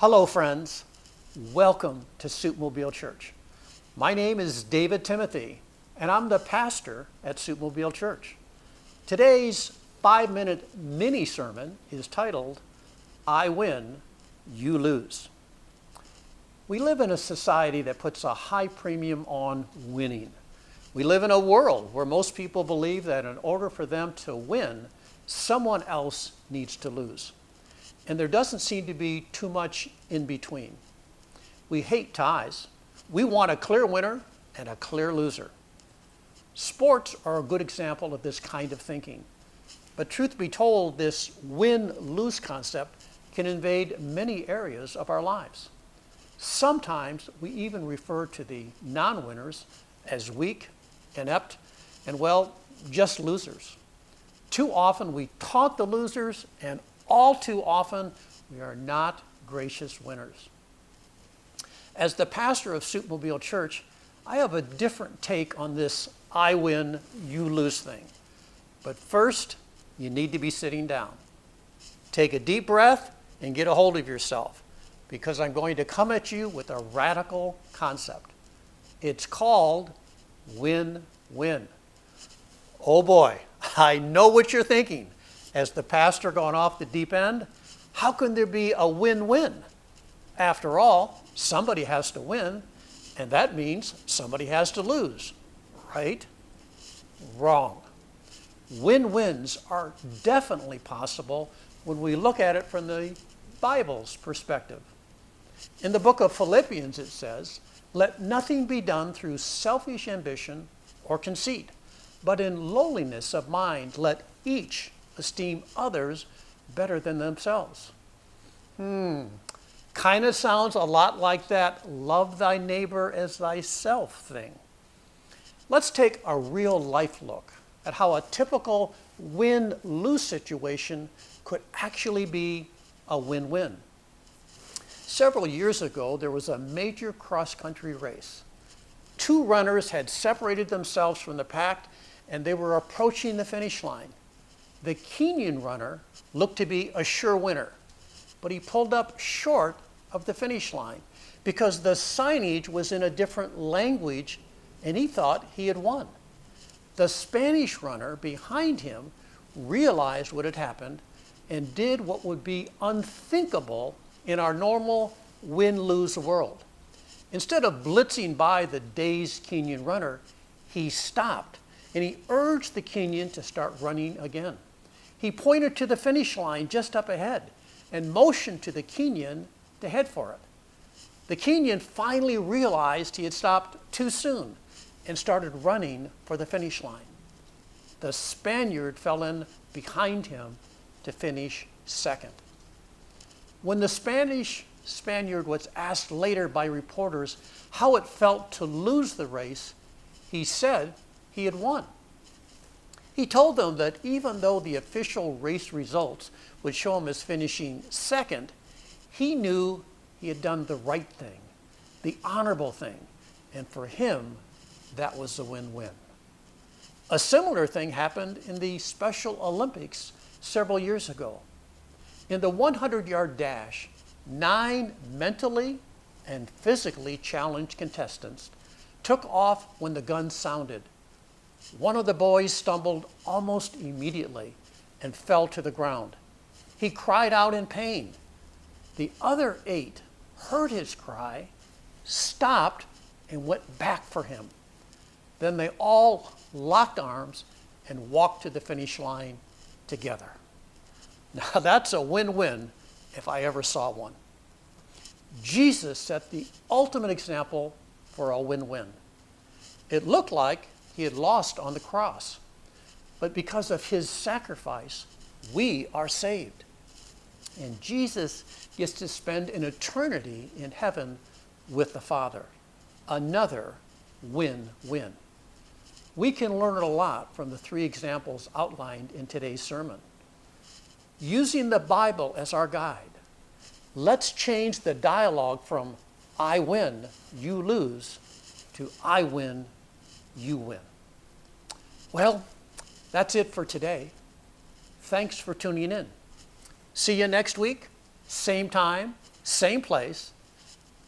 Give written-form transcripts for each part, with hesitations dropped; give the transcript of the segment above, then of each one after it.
Hello, friends. Welcome to SoupMobile Church. My name is David Timothy, and I'm the pastor at SoupMobile Church. Today's 5-minute mini sermon is titled, I Win, You Lose. We live in a society that puts a high premium on winning. We live in a world where most people believe that in order for them to win, someone else needs to lose. And there doesn't seem to be too much in between. We hate ties. We want a clear winner and a clear loser. Sports are a good example of this kind of thinking. But truth be told, this win-lose concept can invade many areas of our lives. Sometimes we even refer to the non-winners as weak, inept, and just losers. Too often we taunt the losers, and all too often we are not gracious winners. As the pastor of SoupMobile Church, I have a different take on this I win, you lose thing. But first, you need to be sitting down. Take a deep breath and get a hold of yourself, because I'm going to come at you with a radical concept. It's called win-win. Oh boy, I know what you're thinking. As the pastor going off the deep end, how can there be a win-win? After all, somebody has to win, and that means somebody has to lose, right? Wrong. Win-wins are definitely possible when we look at it from the Bible's perspective. In the book of Philippians it says, "Let nothing be done through selfish ambition or conceit, but in lowliness of mind let each esteem others better than themselves." Kind of sounds a lot like that love thy neighbor as thyself thing. Let's take a real life look at how a typical win-lose situation could actually be a win-win. Several years ago, there was a major cross-country race. Two runners had separated themselves from the pack, and they were approaching the finish line. The Kenyan runner looked to be a sure winner, but he pulled up short of the finish line because the signage was in a different language and he thought he had won. The Spanish runner behind him realized what had happened and did what would be unthinkable in our normal win-lose world. Instead of blitzing by the dazed Kenyan runner, he stopped and he urged the Kenyan to start running again. He pointed to the finish line just up ahead and motioned to the Kenyan to head for it. The Kenyan finally realized he had stopped too soon and started running for the finish line. The Spaniard fell in behind him to finish second. When the Spaniard was asked later by reporters how it felt to lose the race, he said he had won. He told them that even though the official race results would show him as finishing second, he knew he had done the right thing, the honorable thing, and for him, that was a win-win. A similar thing happened in the Special Olympics several years ago. In the 100-yard dash, 9 mentally and physically challenged contestants took off when the gun sounded. One of the boys stumbled almost immediately and fell to the ground. He cried out in pain. The other 8 heard his cry, stopped, and went back for him. Then they all locked arms and walked to the finish line together. Now that's a win-win if I ever saw one. Jesus set the ultimate example for a win-win. It looked like he had lost on the cross, but because of his sacrifice, we are saved. And Jesus gets to spend an eternity in heaven with the Father. Another win-win. We can learn a lot from the 3 examples outlined in today's sermon. Using the Bible as our guide, let's change the dialogue from I win, you lose, to I win, you win. Well, that's it for today. Thanks for tuning in. See you next week, same time, same place.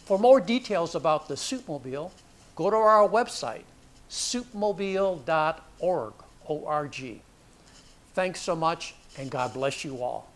For more details about the SoupMobile, go to our website, soupmobile.org, O-R-G. Thanks so much, and God bless you all.